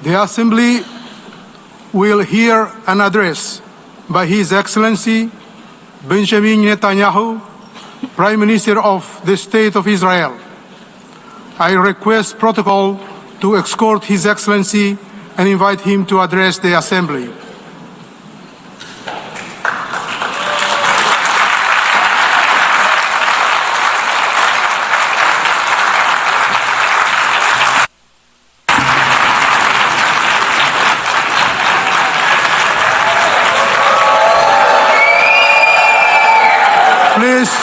The Assembly will hear an address by His Excellency Benjamin Netanyahu, Prime Minister of the State of Israel. I request protocol to escort His Excellency and invite him to address the Assembly. Please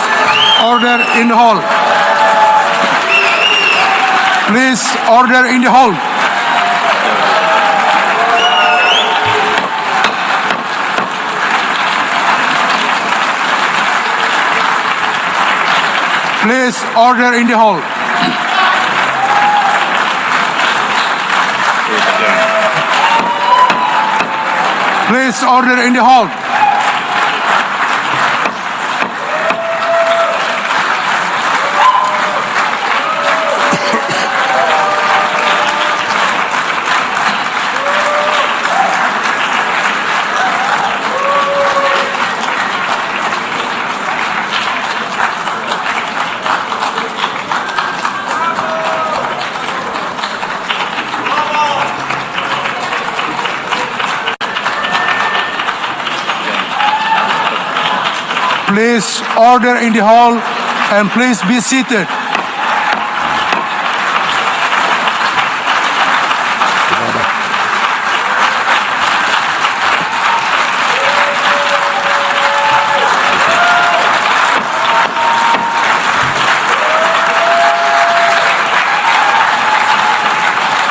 order in the hall. Please order in the hall. Please order in the hall. Please order in the hall. Please order in the hall and please be seated.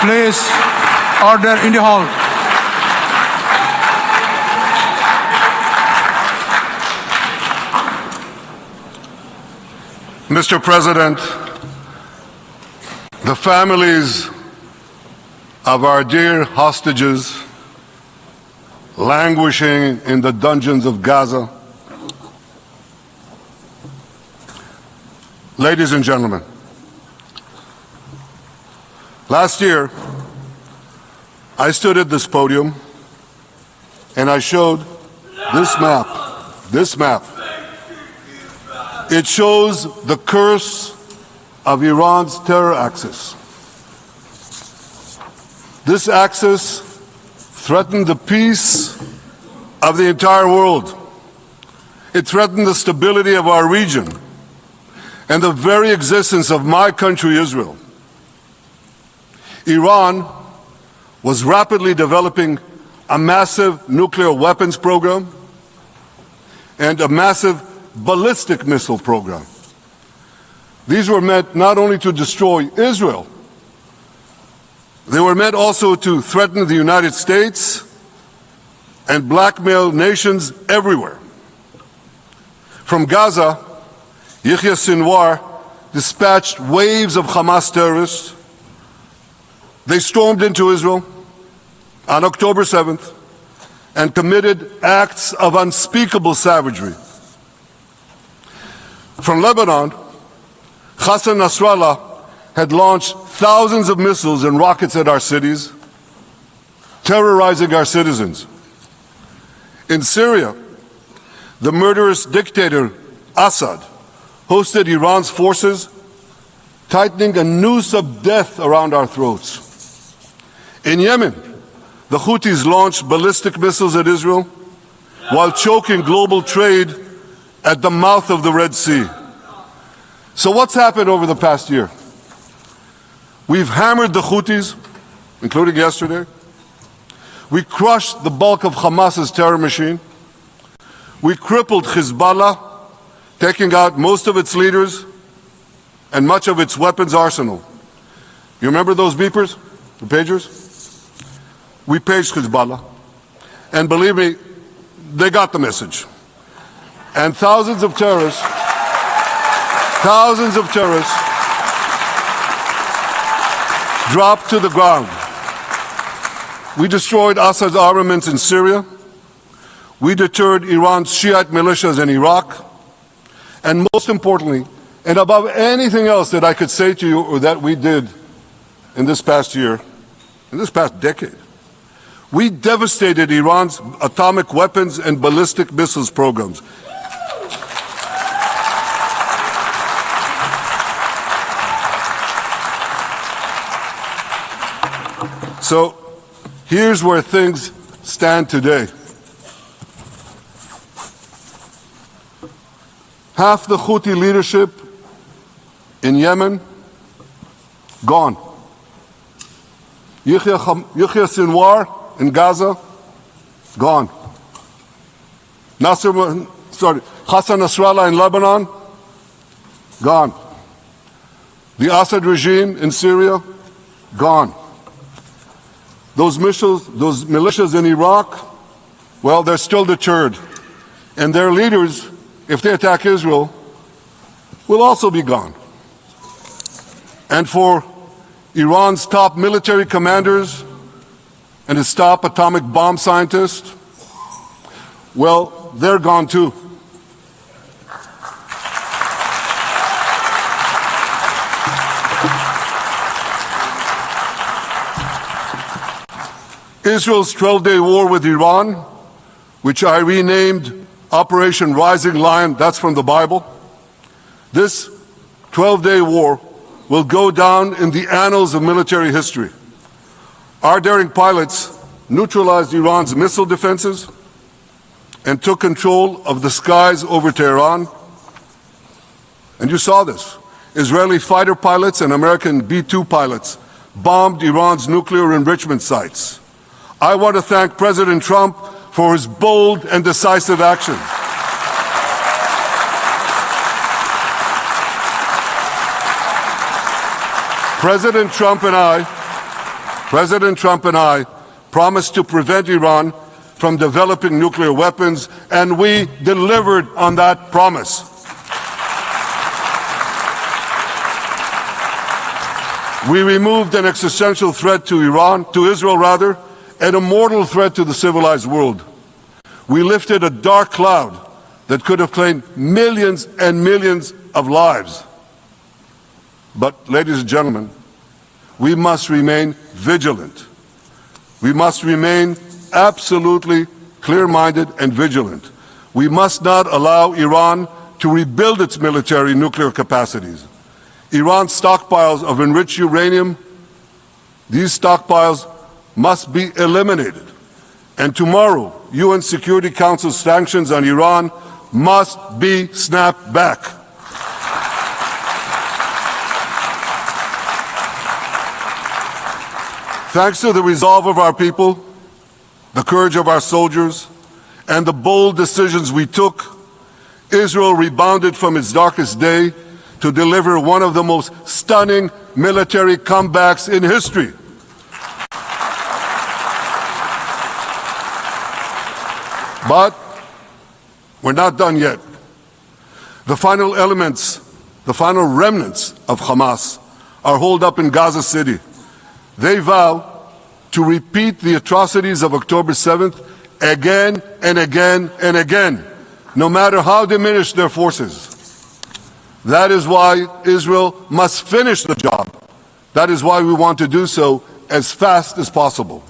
Please order in the hall. Mr. President, the families of our dear hostages languishing in the dungeons of Gaza, ladies and gentlemen, last year I stood at this podium and I showed this map. It shows the curse of Iran's terror axis. This axis threatened the peace of the entire world. It threatened the stability of our region and the very existence of my country, Israel. Iran was rapidly developing a massive nuclear weapons program and a massive ballistic missile program. These were meant not only to destroy Israel, they were meant also to threaten the United States and blackmail nations everywhere. From Gaza, Yahya Sinwar dispatched waves of Hamas terrorists. They stormed into Israel on October 7th and committed acts of unspeakable savagery. From Lebanon, Hassan Nasrallah had launched thousands of missiles and rockets at our cities, terrorizing our citizens. In Syria, the murderous dictator Assad hosted Iran's forces, tightening a noose of death around our throats. In Yemen, the Houthis launched ballistic missiles at Israel while choking global trade at the mouth of the Red Sea. So what's happened over the past year? We've hammered the Houthis, including yesterday. We crushed the bulk of Hamas's terror machine. We crippled Hezbollah, taking out most of its leaders and much of its weapons arsenal. You remember those beepers, the pagers? We paged Hezbollah. And believe me, they got the message. And thousands of terrorists dropped to the ground. We destroyed Assad's armaments in Syria. We deterred Iran's Shiite militias in Iraq. And most importantly, and above anything else that I could say to you or that we did in this past year, in this past decade. We devastated Iran's atomic weapons and ballistic missiles programs. So here's where things stand today. Half the Houthi leadership in Yemen, gone. Yahya Sinwar in Gaza, gone. Hassan Nasrallah in Lebanon, gone. The Assad regime in Syria, gone. Those militias in Iraq, well, they're still deterred. And their leaders, if they attack Israel, will also be gone. And for Iran's top military commanders and its top atomic bomb scientists, well, they're gone too. Israel's 12-day war with Iran, which I renamed Operation Rising Lion, that's from the Bible. This 12-day war will go down in the annals of military history. Our daring pilots neutralized Iran's missile defenses and took control of the skies over Tehran. And you saw this. Israeli fighter pilots and American B-2 pilots bombed Iran's nuclear enrichment sites. I want to thank President Trump for his bold and decisive action. President Trump and I promised to prevent Iran from developing nuclear weapons, and we delivered on that promise. We removed an existential threat to Israel, and a mortal threat to the civilized world. We lifted a dark cloud that could have claimed millions and millions of lives. But, ladies and gentlemen, we must remain vigilant. We must remain absolutely clear-minded and vigilant. We must not allow Iran to rebuild its military nuclear capacities. Iran's stockpiles of enriched uranium, these stockpiles must be eliminated. And tomorrow, UN Security Council sanctions on Iran must be snapped back. Thanks to the resolve of our people, the courage of our soldiers, and the bold decisions we took, Israel rebounded from its darkest day to deliver one of the most stunning military comebacks in history. But we're not done yet. The final remnants of Hamas are holed up in Gaza City. They vow to repeat the atrocities of October 7th again and again and again, no matter how diminished their forces. That is why Israel must finish the job. That is why we want to do so as fast as possible.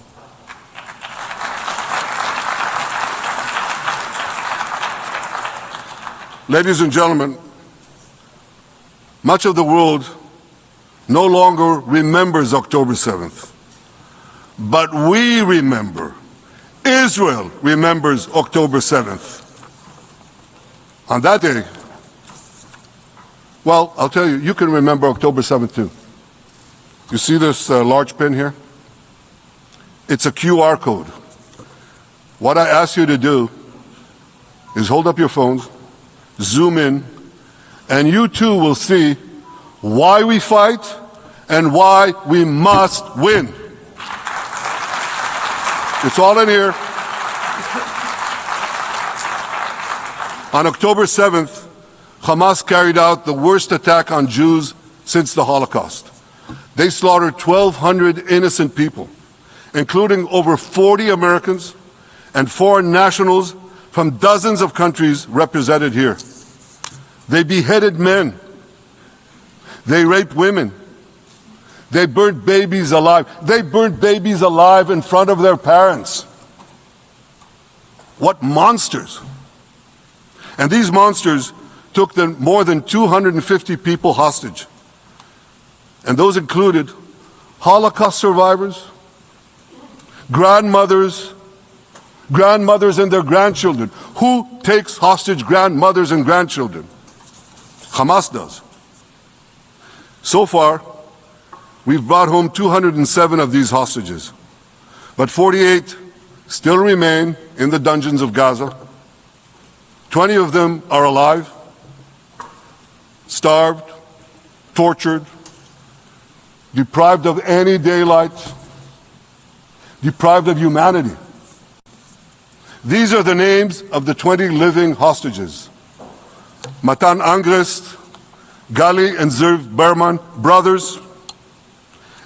Ladies and gentlemen, much of the world no longer remembers October 7th. But we remember. Israel remembers October 7th. On that day, well, I'll tell you, you can remember October 7th too. You see this large pin here? It's a QR code. What I ask you to do is hold up your phones, zoom in, and you too will see why we fight and why we must win. It's all in here. On October 7th, Hamas carried out the worst attack on Jews since the Holocaust. They slaughtered 1,200 innocent people, including over 40 Americans and foreign nationals from dozens of countries represented here. They beheaded men. They raped women. They burnt babies alive. They burnt babies alive in front of their parents. What monsters. And these monsters took more than 250 people hostage. And those included Holocaust survivors, grandmothers and their grandchildren. Who takes hostage grandmothers and grandchildren? Hamas does. So far, we've brought home 207 of these hostages, but 48 still remain in the dungeons of Gaza. 20 of them are alive, starved, tortured, deprived of any daylight, deprived of humanity. These are the names of the 20 living hostages. Matan Angrest, Gali and Zerv Berman, brothers,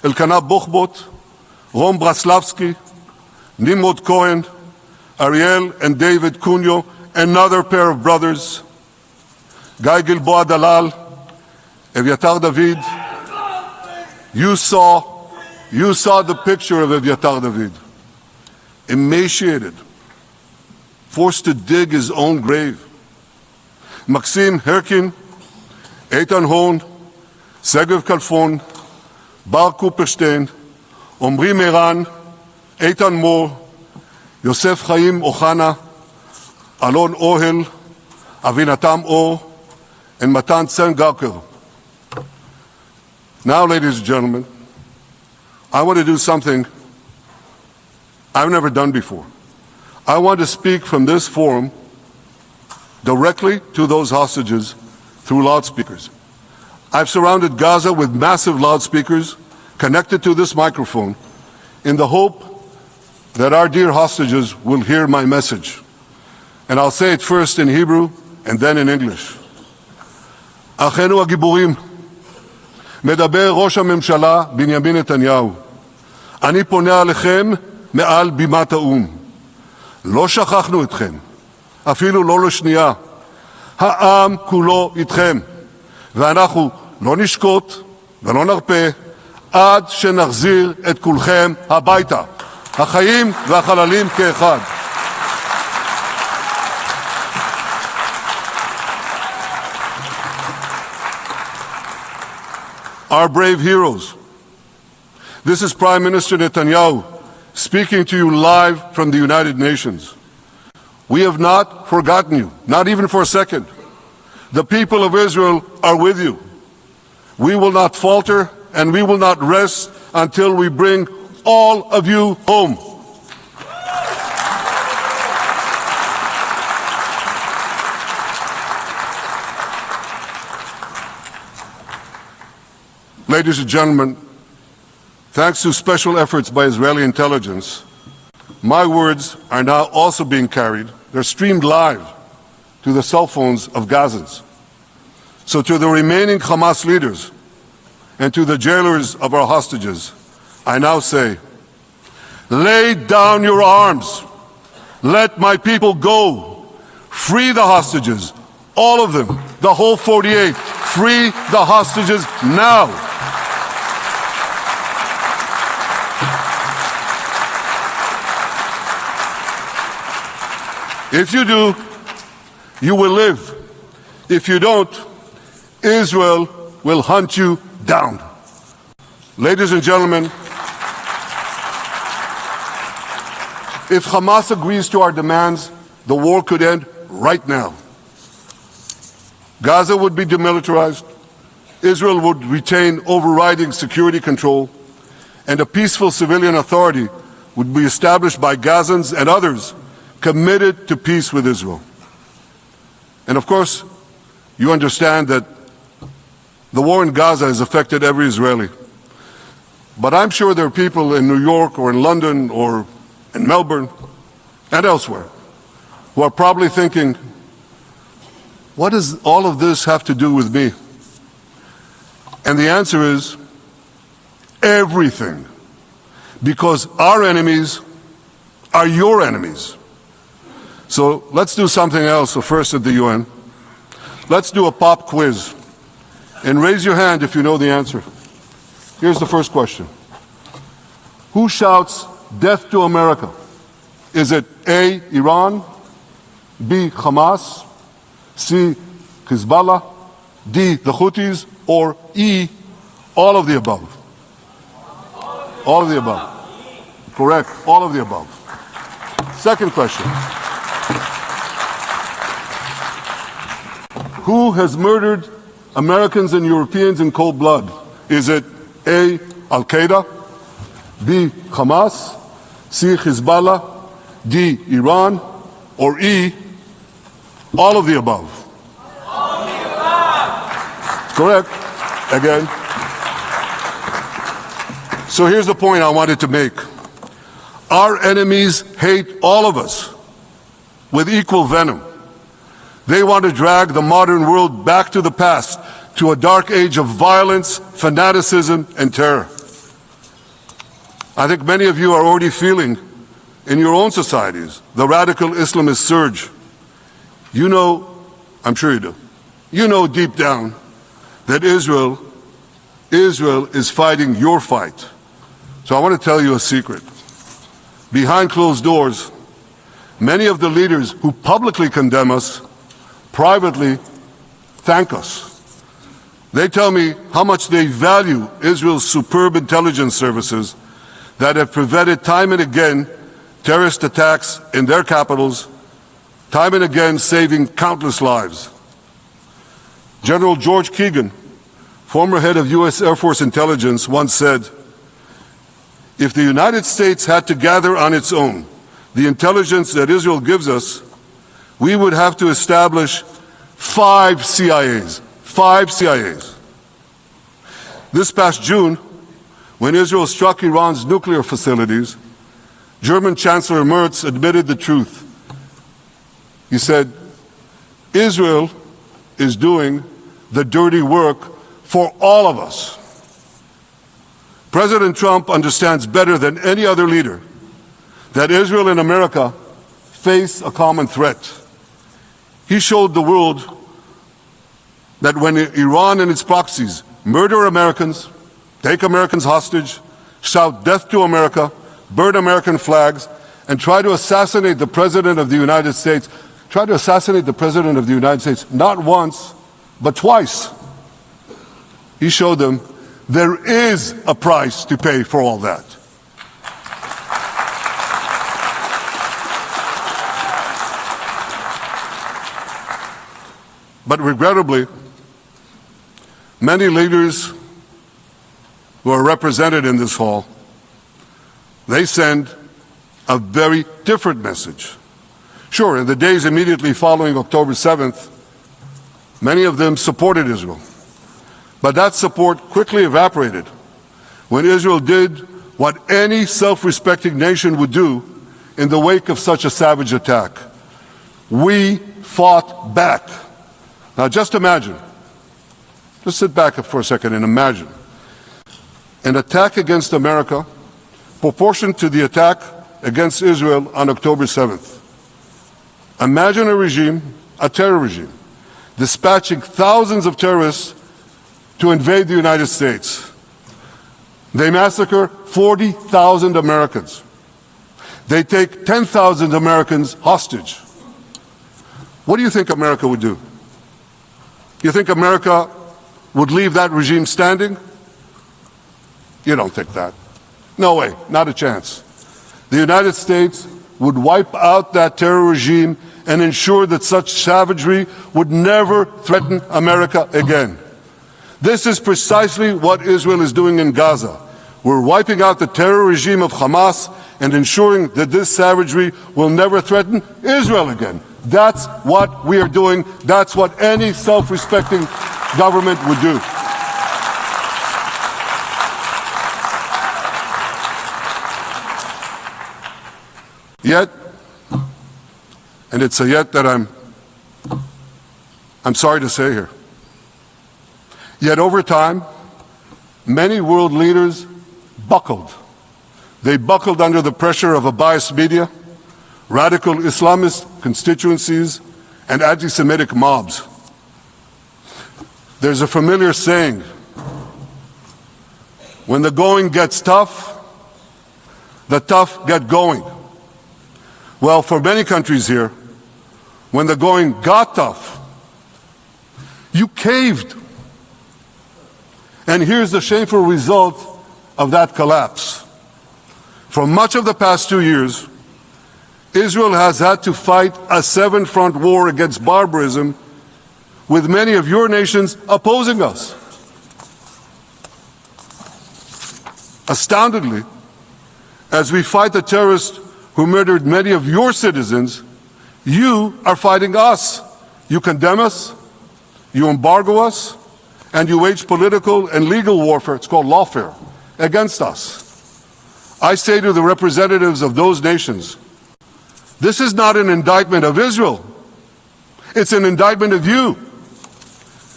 Elkanah Bochbot, Rom Braslavsky, Nimrod Cohen, Ariel and David Cunyo, another pair of brothers, Guy Gilboa Dalal, Eviatar David. You saw the picture of Eviatar David, emaciated, forced to dig his own grave. Maxim Herkin, Eitan Horn, Segev Kalfon, Bar Kuperstein, Omri Meran, Eitan Moore, Yosef Chaim Ochana, Alon Ohel, Avinatam Or, and Matan Tsengarker. Now, ladies and gentlemen, I want to do something I've never done before. I want to speak from this forum directly to those hostages through loudspeakers. I've surrounded Gaza with massive loudspeakers connected to this microphone in the hope that our dear hostages will hear my message. And I'll say it first in Hebrew and then in English. אחינו הגיבורים, מדבר ראש הממשלה בנימין נתניהו. אני פונה עליכם מעל בימת האו"ם. לא שכחנו אתכם, אפילו לא לשנייה. העם כולו איתכם, ואנחנו לא נשקוט ולא נרפה עד שנחזיר את כולכם הביתה, החיים והחללים כאחד. Our brave heroes. This is Prime Minister Netanyahu speaking to you live from the United Nations. We have not forgotten you, not even for a second. The people of Israel are with you. We will not falter and we will not rest until we bring all of you home. Ladies and gentlemen, thanks to special efforts by Israeli intelligence, my words are now also being carried. They're streamed live to the cell phones of Gazans. So to the remaining Hamas leaders and to the jailers of our hostages, I now say, lay down your arms. Let my people go. Free the hostages, all of them, the whole 48. Free the hostages now. If you do, you will live. If you don't, Israel will hunt you down. Ladies and gentlemen, if Hamas agrees to our demands, the war could end right now. Gaza would be demilitarized, Israel would retain overriding security control, and a peaceful civilian authority would be established by Gazans and others committed to peace with Israel. And of course, you understand that the war in Gaza has affected every Israeli. But I'm sure there are people in New York or in London or in Melbourne and elsewhere who are probably thinking, what does all of this have to do with me? And the answer is everything. Because our enemies are your enemies. So let's do something else. So first at the UN, let's do a pop quiz. And raise your hand if you know the answer. Here's the first question. Who shouts death to America? Is it A, Iran, B, Hamas, C, Hezbollah, D, the Houthis, or E, all of the above? All of the above. Correct, all of the above. Second question. Who has murdered Americans and Europeans in cold blood? Is it A, Al-Qaeda, B, Hamas, C, Hezbollah, D, Iran, or E, all of the above? All of the above. Correct. Again. So here's the point I wanted to make. Our enemies hate all of us with equal venom. They want to drag the modern world back to the past, to a dark age of violence, fanaticism, and terror. I think many of you are already feeling in your own societies the radical Islamist surge. You know, I'm sure you do, you know deep down that Israel is fighting your fight. So I want to tell you a secret. Behind closed doors, many of the leaders who publicly condemn us privately thank us. They tell me how much they value Israel's superb intelligence services that have prevented time and again terrorist attacks in their capitals, time and again saving countless lives. General George Keegan, former head of U.S. Air Force intelligence, once said, "If the United States had to gather on its own the intelligence that Israel gives us, we would have to establish 5 CIAs. 5 CIAs. This past June, when Israel struck Iran's nuclear facilities, German Chancellor Merz admitted the truth. He said, Israel is doing the dirty work for all of us. President Trump understands better than any other leader that Israel and America face a common threat. He showed the world that when Iran and its proxies murder Americans, take Americans hostage, shout death to America, burn American flags, and try to assassinate the President of the United States, not once, but twice. He showed them there is a price to pay for all that. But regrettably, many leaders who are represented in this hall, they send a very different message. Sure, in the days immediately following October 7th, many of them supported Israel. But that support quickly evaporated when Israel did what any self-respecting nation would do in the wake of such a savage attack. We fought back. Now just imagine, just sit back for a second and imagine an attack against America proportioned to the attack against Israel on October 7th. Imagine a regime, a terror regime, dispatching thousands of terrorists to invade the United States. They massacre 40,000 Americans. They take 10,000 Americans hostage. What do you think America would do? You think America would leave that regime standing? You don't think that. No way, not a chance. The United States would wipe out that terror regime and ensure that such savagery would never threaten America again. This is precisely what Israel is doing in Gaza. We're wiping out the terror regime of Hamas and ensuring that this savagery will never threaten Israel again. That's what we are doing. That's what any self-respecting government would do. Yet, and it's a yet that I'm sorry to say here, yet over time, many world leaders buckled. They buckled under the pressure of a biased media, radical Islamist constituencies, and anti-Semitic mobs. There's a familiar saying, When the going gets tough, the tough get going. Well, for many countries here, when the going got tough, you caved. And here's the shameful result of that collapse. For much of the past 2 years, Israel has had to fight a seven-front war against barbarism, with many of your nations opposing us. Astoundingly, as we fight the terrorists who murdered many of your citizens, you are fighting us. You condemn us, you embargo us, and you wage political and legal warfare, it's called lawfare, against us. I say to the representatives of those nations, this is not an indictment of Israel. It's an indictment of you.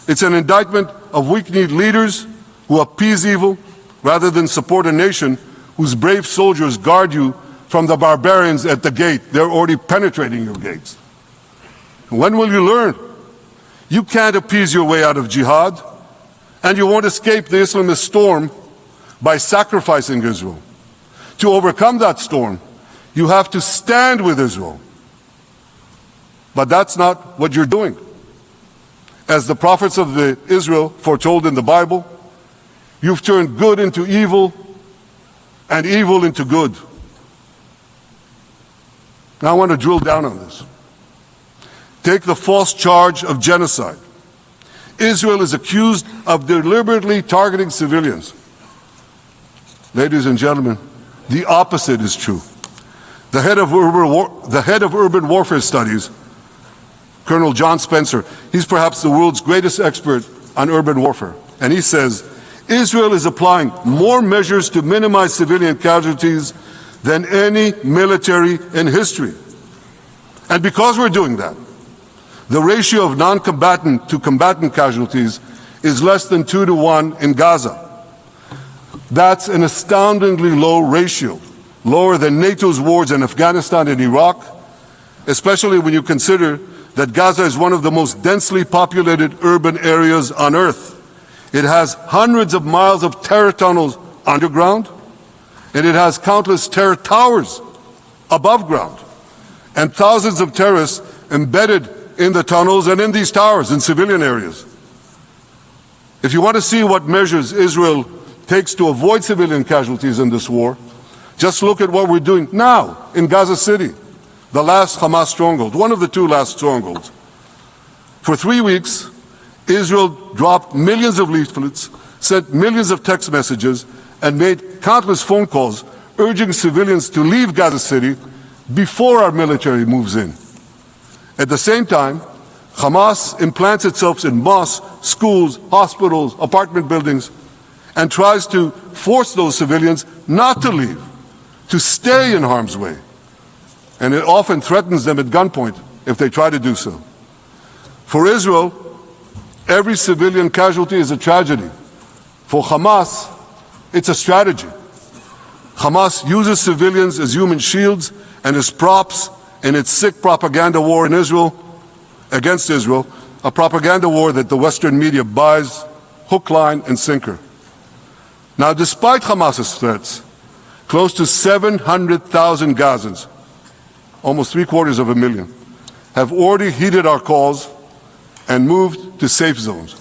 It's an indictment of weak-kneed leaders who appease evil rather than support a nation whose brave soldiers guard you from the barbarians at the gate. They're already penetrating your gates. When will you learn? You can't appease your way out of jihad, and you won't escape the Islamist storm by sacrificing Israel. To overcome that storm, you have to stand with Israel. But that's not what you're doing. As the prophets of Israel foretold in the Bible, you've turned good into evil and evil into good. Now I want to drill down on this. Take the false charge of genocide. Israel is accused of deliberately targeting civilians. Ladies and gentlemen, the opposite is true. The head of urban warfare studies, Colonel John Spencer, he's perhaps the world's greatest expert on urban warfare. And he says, Israel is applying more measures to minimize civilian casualties than any military in history. And because we're doing that, the ratio of non-combatant to combatant casualties is less than 2 to 1 in Gaza. That's an astoundingly low ratio, lower than NATO's wars in Afghanistan and Iraq, especially when you consider that Gaza is one of the most densely populated urban areas on Earth. It has hundreds of miles of terror tunnels underground, and it has countless terror towers above ground, and thousands of terrorists embedded in the tunnels and in these towers in civilian areas. If you want to see what measures Israel takes to avoid civilian casualties in this war, just look at what we're doing now in Gaza City, the last Hamas stronghold, one of the two last strongholds. For 3 weeks, Israel dropped millions of leaflets, sent millions of text messages, and made countless phone calls urging civilians to leave Gaza City before our military moves in. At the same time, Hamas implants itself in mosques, schools, hospitals, apartment buildings, and tries to force those civilians not to leave, to stay in harm's way. And it often threatens them at gunpoint if they try to do so. For Israel, every civilian casualty is a tragedy. For Hamas, it's a strategy. Hamas uses civilians as human shields and as props in its sick propaganda war in Israel, against Israel, a propaganda war that the Western media buys hook, line, and sinker. Now, despite Hamas's threats, close to 700,000 Gazans, almost 750,000, have already heeded our calls and moved to safe zones.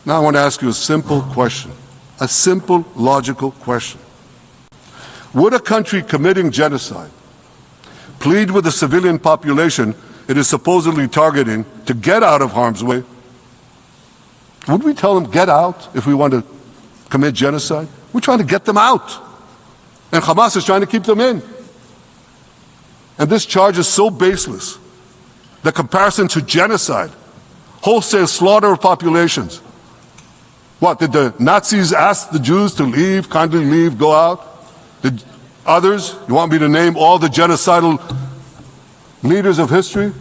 Now I want to ask you a simple question, a simple, logical question. Would a country committing genocide plead with the civilian population it is supposedly targeting to get out of harm's way? Would we tell them, get out, if we want to commit genocide? We're trying to get them out. And Hamas is trying to keep them in. And this charge is so baseless. The comparison to genocide, wholesale slaughter of populations. What, did the Nazis ask the Jews to leave, kindly leave, go out? Did others, you want me to name all the genocidal leaders of history?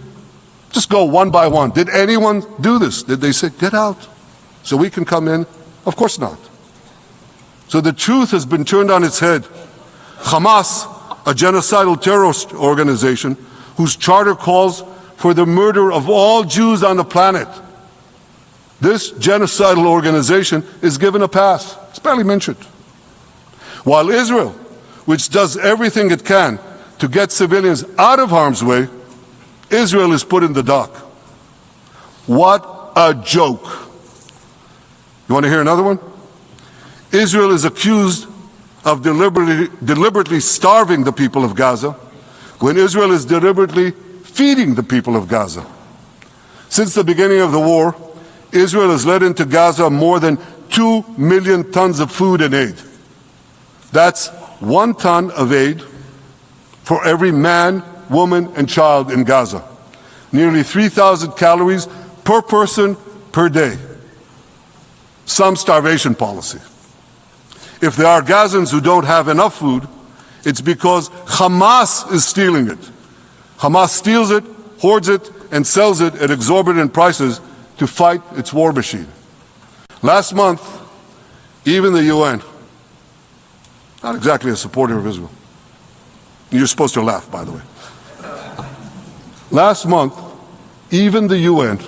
Just go one by one. Did anyone do this? Did they say, get out so we can come in? Of course not. So the truth has been turned on its head. Hamas, a genocidal terrorist organization whose charter calls for the murder of all Jews on the planet. This genocidal organization is given a pass. It's barely mentioned. While Israel, which does everything it can to get civilians out of harm's way, Israel is put in the dock. What a joke. You want to hear another one? Israel is accused of deliberately starving the people of Gaza when Israel is deliberately feeding the people of Gaza. Since the beginning of the war, Israel has let into Gaza more than 2 million tons of food and aid. That's 1 ton of aid for every man, woman, and child in Gaza. Nearly 3,000 calories per person per day. Some starvation policy. If there are Gazans who don't have enough food, it's because Hamas is stealing it. Hamas steals it, hoards it, and sells it at exorbitant prices to fight its war machine. Last month, even the UN, not exactly a supporter of Israel. You're supposed to laugh, by the way. Last month, even the UN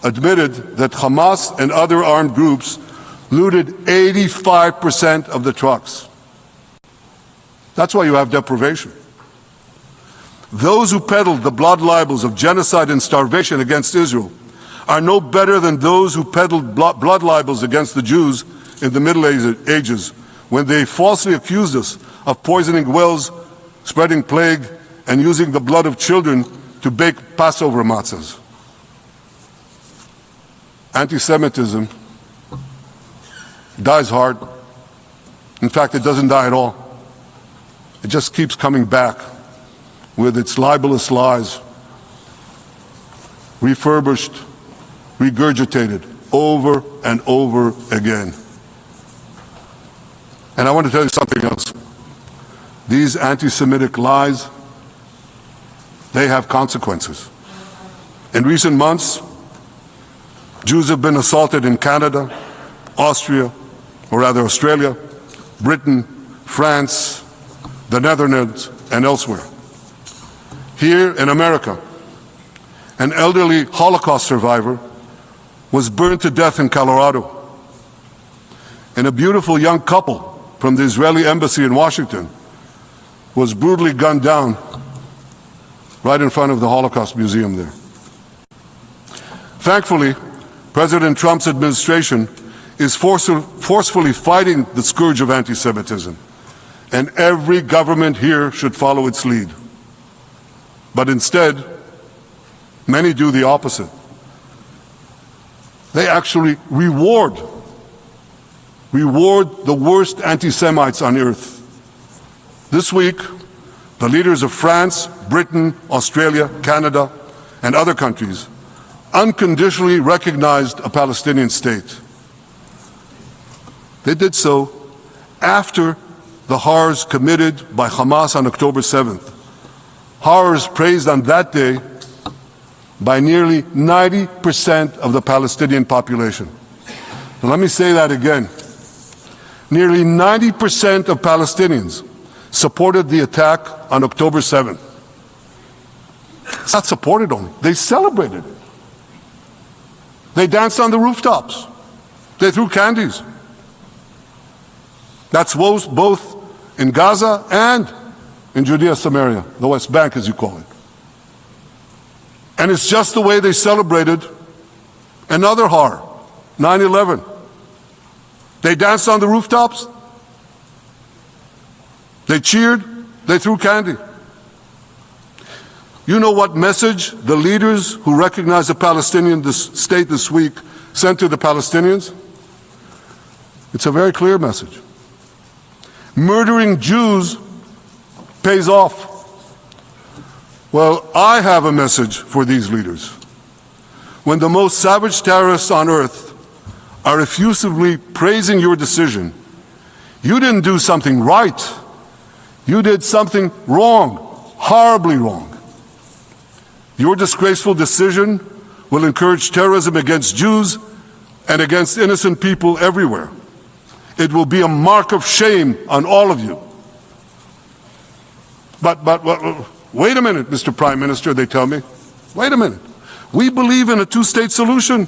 admitted that Hamas and other armed groups looted 85% of the trucks. That's why you have deprivation. Those who peddled the blood libels of genocide and starvation against Israel are no better than those who peddled blood libels against the Jews in the Middle Ages when they falsely accused us of poisoning wells, spreading plague, and using the blood of children to bake Passover matzahs. Anti-Semitism dies hard. In fact, it doesn't die at all. It just keeps coming back with its libelous lies, refurbished, regurgitated over and over again. And I want to tell you something else. These anti-Semitic lies, they have consequences. In recent months, Jews have been assaulted in Canada, Austria, or rather Australia, Britain, France, the Netherlands, and elsewhere. Here in America, an elderly Holocaust survivor was burned to death in Colorado. And a beautiful young couple from the Israeli embassy in Washington was brutally gunned down right in front of the Holocaust Museum there. Thankfully, President Trump's administration is forcefully fighting the scourge of anti-Semitism, and every government here should follow its lead. But instead, many do the opposite. They actually reward the worst anti-Semites on earth. This week, the leaders of France, Britain, Australia, Canada, and other countries unconditionally recognized a Palestinian state. They did so after the horrors committed by Hamas on October 7th. Horrors praised on that day by nearly 90% of the Palestinian population. Now, let me say that again. Nearly 90% of Palestinians supported the attack on October 7th. It's not supported only, they celebrated it. They danced on the rooftops. They threw candies. That's both in Gaza and in Judea, Samaria, the West Bank as you call it. And it's just the way they celebrated another horror, 9/11. They danced on the rooftops. They cheered. They threw candy. You know what message the leaders who recognize the Palestinian state this week sent to the Palestinians? It's a very clear message. Murdering Jews pays off. Well, I have a message for these leaders. When the most savage terrorists on earth are effusively praising your decision, you didn't do something right. You did something wrong, horribly wrong. Your disgraceful decision will encourage terrorism against Jews and against innocent people everywhere. It will be a mark of shame on all of you. But wait a minute, Mr. Prime Minister, they tell me. Wait a minute. We believe in a two-state solution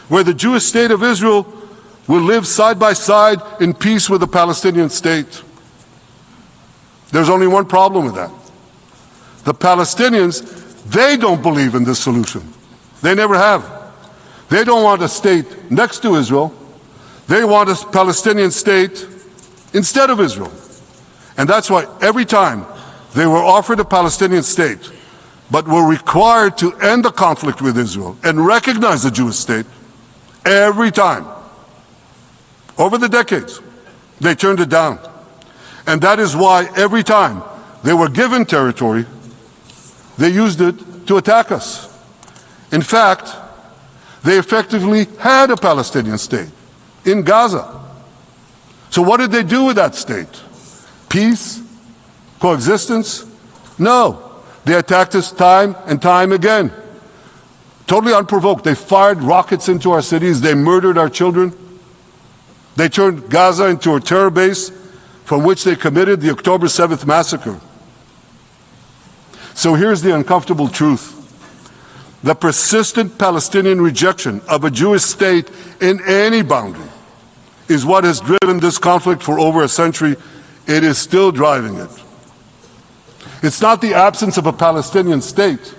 where the Jewish state of Israel will live side by side in peace with the Palestinian state. There's only one problem with that. The Palestinians, they don't believe in this solution. They never have. They don't want a state next to Israel. They want a Palestinian state instead of Israel. And that's why every time they were offered a Palestinian state, but were required to end the conflict with Israel and recognize the Jewish state, every time, over the decades, they turned it down. And that is why every time they were given territory, they used it to attack us. In fact, they effectively had a Palestinian state in Gaza. So what did they do with that state? Peace? Coexistence? No. They attacked us time and time again. Totally unprovoked. They fired rockets into our cities. They murdered our children. They turned Gaza into a terror base from which they committed the October 7th massacre. So here's the uncomfortable truth. The persistent Palestinian rejection of a Jewish state in any boundary is what has driven this conflict for over a century. It is still driving it. It's not the absence of a Palestinian state.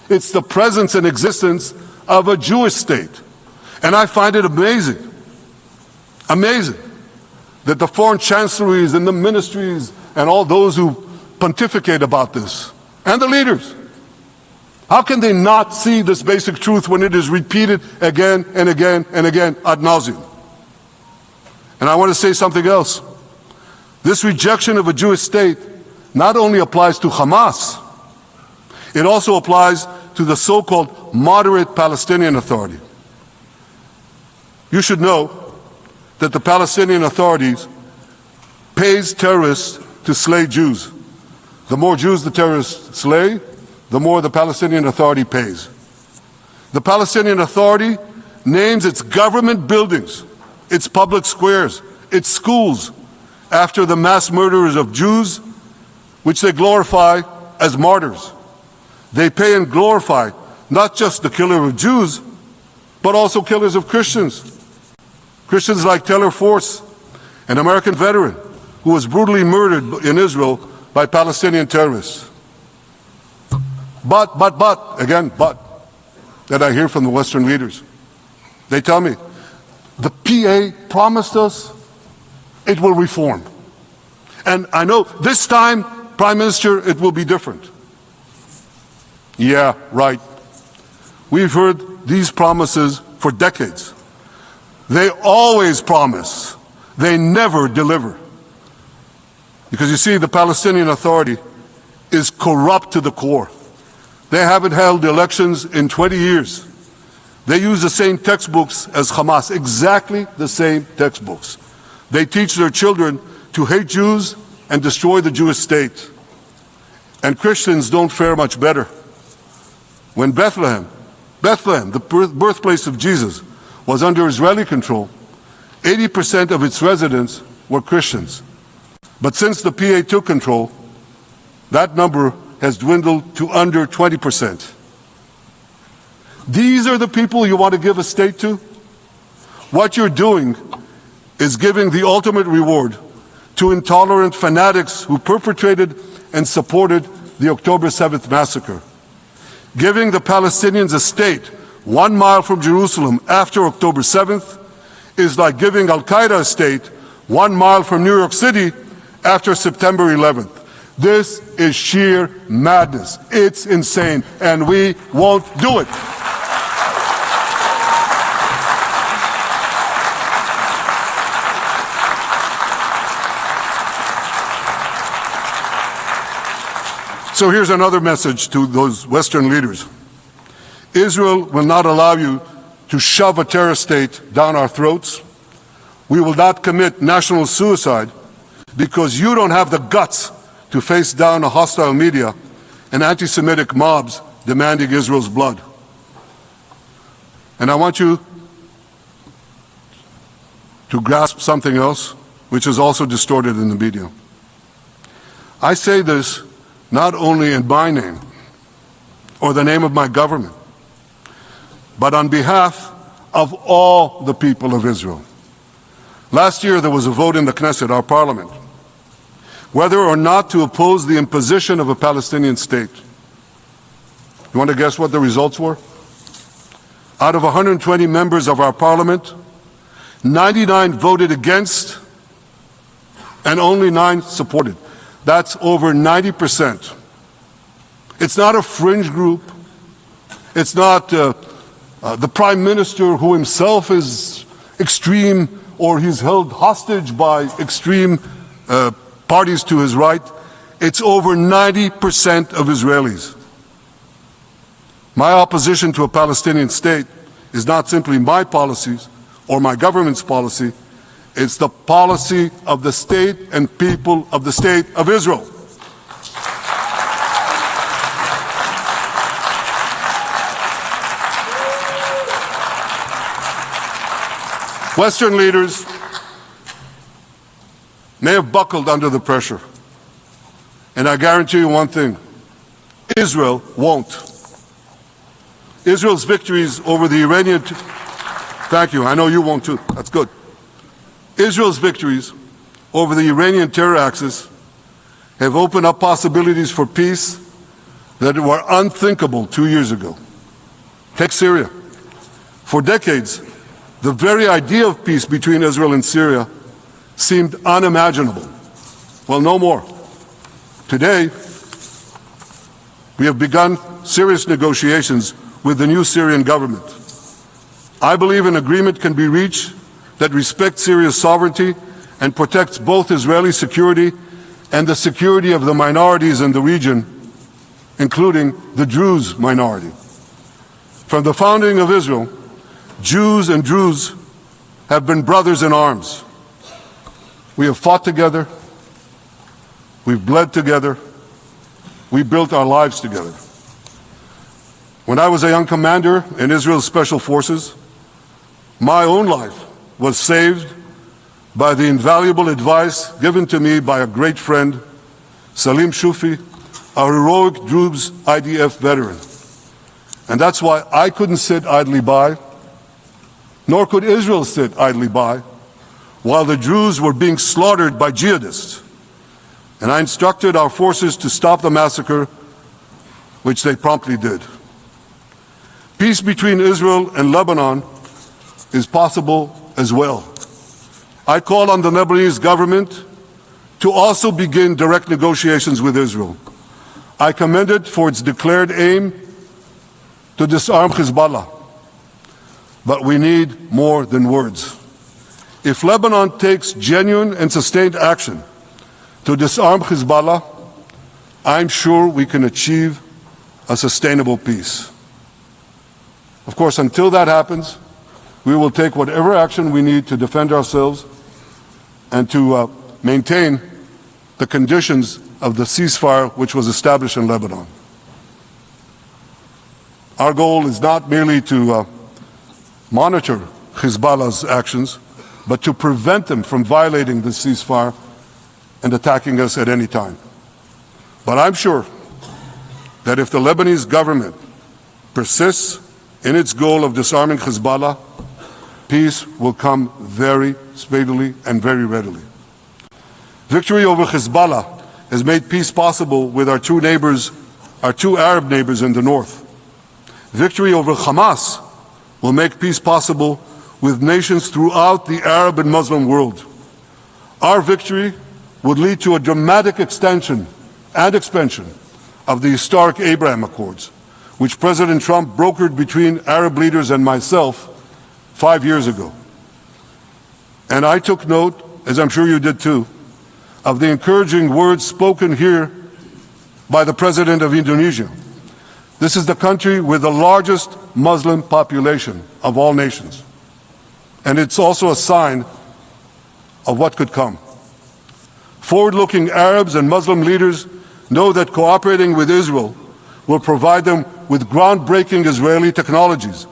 It's the presence and existence of a Jewish state. And I find it amazing that the foreign chancelleries and the ministries and all those who pontificate about this, and the leaders, how can they not see this basic truth when it is repeated again and again and again ad nauseum? And I want to say something else. This rejection of a Jewish state not only applies to Hamas, it also applies to the so-called moderate Palestinian Authority. You should know that the Palestinian authorities pays terrorists to slay Jews. The more Jews the terrorists slay, the more the Palestinian Authority pays. The Palestinian Authority names its government buildings, its public squares, its schools, after the mass murderers of Jews, which they glorify as martyrs. They pay and glorify not just the killer of Jews, but also killers of Christians. Christians like Taylor Force, an American veteran who was brutally murdered in Israel by Palestinian terrorists. But, that I hear from the Western leaders. They tell me, the PA promised us it will reform. And I know this time, Prime Minister, it will be different. Yeah, right. We've heard these promises for decades. They always promise. They never deliver. Because you see, the Palestinian Authority is corrupt to the core. They haven't held elections in 20 years. They use the same textbooks as Hamas, exactly the same textbooks. They teach their children to hate Jews and destroy the Jewish state. And Christians don't fare much better. When Bethlehem, the birthplace of Jesus, was under Israeli control, 80% of its residents were Christians. But since the PA took control, that number has dwindled to under 20%. These are the people you want to give a state to? What you're doing is giving the ultimate reward to intolerant fanatics who perpetrated and supported the October 7th massacre. Giving the Palestinians a state 1 mile from Jerusalem after October 7th is like giving Al-Qaeda a state 1 mile from New York City after September 11th. This is sheer madness. It's insane, and we won't do it. So here's another message to those Western leaders. Israel will not allow you to shove a terror state down our throats. We will not commit national suicide because you don't have the guts to face down a hostile media and anti-Semitic mobs demanding Israel's blood. And I want you to grasp something else, which is also distorted in the media. I say this not only in my name or the name of my government, but on behalf of all the people of Israel. Last year there was a vote in the Knesset, our parliament, whether or not to oppose the imposition of a Palestinian state. You want to guess what the results were? Out of 120 members of our parliament, 99 voted against and only 9 supported. That's over 90%. It's not a fringe group. It's not the prime minister who himself is extreme or he's held hostage by extreme parties to his right. It's over 90% of Israelis. My opposition to a Palestinian state is not simply my policies or my government's policy. It's the policy of the state and people of the state of Israel. Western leaders may have buckled under the pressure. And I guarantee you one thing, Israel won't. Israel's victories over the Iranian... Thank you, I know you won't too, that's good. Israel's victories over the Iranian terror axis have opened up possibilities for peace that were unthinkable 2 years ago. Take Syria. For decades, the very idea of peace between Israel and Syria seemed unimaginable. Well, no more. Today, we have begun serious negotiations with the new Syrian government. I believe an agreement can be reached that respects Syria's sovereignty and protects both Israeli security and the security of the minorities in the region, including the Druze minority. From the founding of Israel, Jews and Druze have been brothers in arms. We have fought together, we've bled together, we built our lives together. When I was a young commander in Israel's Special Forces, my own life was saved by the invaluable advice given to me by a great friend, Salim Shufi, a heroic Druze IDF veteran. And that's why I couldn't sit idly by, nor could Israel sit idly by, while the Druze were being slaughtered by jihadists. And I instructed our forces to stop the massacre, which they promptly did. Peace between Israel and Lebanon is possible as well. I call on the Lebanese government to also begin direct negotiations with Israel. I commend it for its declared aim to disarm Hezbollah. But we need more than words. If Lebanon takes genuine and sustained action to disarm Hezbollah, I'm sure we can achieve a sustainable peace. Of course, until that happens, we will take whatever action we need to defend ourselves and to maintain the conditions of the ceasefire which was established in Lebanon. Our goal is not merely to monitor Hezbollah's actions, but to prevent them from violating the ceasefire and attacking us at any time. But I'm sure that if the Lebanese government persists in its goal of disarming Hezbollah, peace will come very speedily and very readily. Victory over Hezbollah has made peace possible with our two Arab neighbors in the north. Victory over Hamas will make peace possible with nations throughout the Arab and Muslim world. Our victory would lead to a dramatic extension and expansion of the historic Abraham Accords, which President Trump brokered between Arab leaders and myself 5 years ago. And I took note, as I'm sure you did too, of the encouraging words spoken here by the President of Indonesia. This is the country with the largest Muslim population of all nations. And it's also a sign of what could come. Forward-looking Arabs and Muslim leaders know that cooperating with Israel will provide them with groundbreaking Israeli technologies,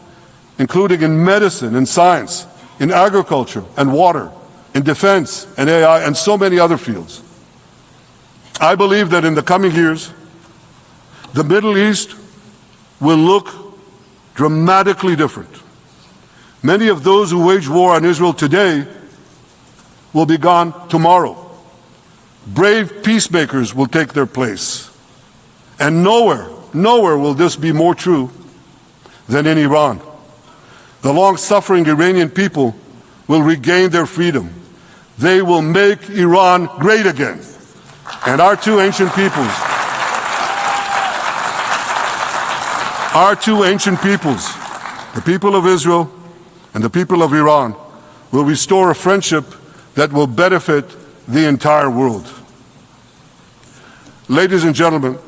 including in medicine and science, in agriculture and water, in defense and AI, and so many other fields. I believe that in the coming years, the Middle East will look dramatically different. Many of those who wage war on Israel today will be gone tomorrow. Brave peacemakers will take their place. And nowhere will this be more true than in Iran. The long-suffering Iranian people will regain their freedom. They will make Iran great again. And our two ancient peoples, the people of Israel and the people of Iran, will restore a friendship that will benefit the entire world. Ladies and gentlemen,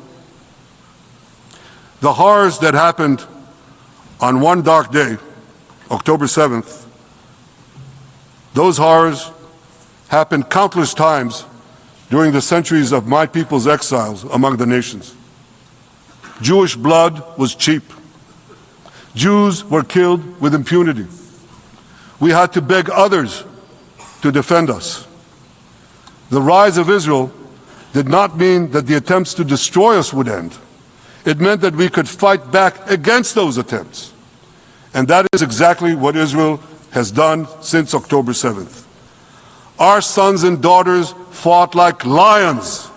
the horrors that happened on one dark day, October 7th, those horrors happened countless times during the centuries of my people's exiles among the nations. Jewish blood was cheap. Jews were killed with impunity. We had to beg others to defend us. The rise of Israel did not mean that the attempts to destroy us would end. It meant that we could fight back against those attempts. And that is exactly what Israel has done since October 7th. Our sons and daughters fought like lions.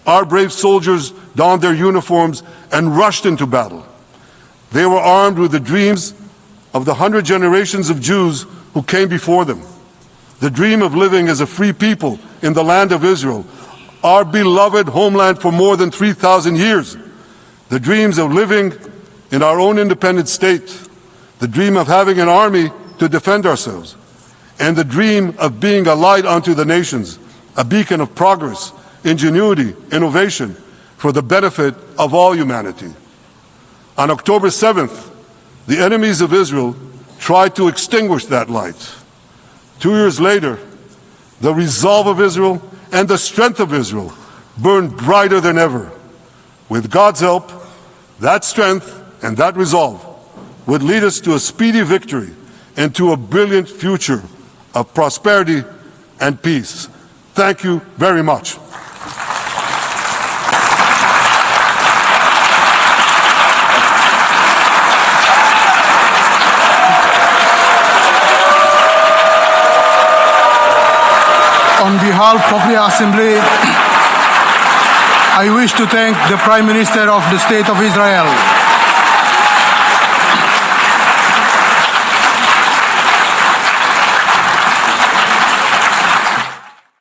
Our brave soldiers donned their uniforms and rushed into battle. They were armed with the dreams of the 100 generations of Jews who came before them. The dream of living as a free people in the land of Israel, our beloved homeland for more than 3,000 years. The dreams of living in our own independent state. The dream of having an army to defend ourselves. And the dream of being a light unto the nations, a beacon of progress, ingenuity, innovation, for the benefit of all humanity. On October 7th, the enemies of Israel tried to extinguish that light. 2 years later, the resolve of Israel and the strength of Israel burned brighter than ever. With God's help, that strength and that resolve would lead us to a speedy victory and to a brilliant future of prosperity and peace. Thank you very much. On behalf of the Assembly, I wish to thank the Prime Minister of the State of Israel,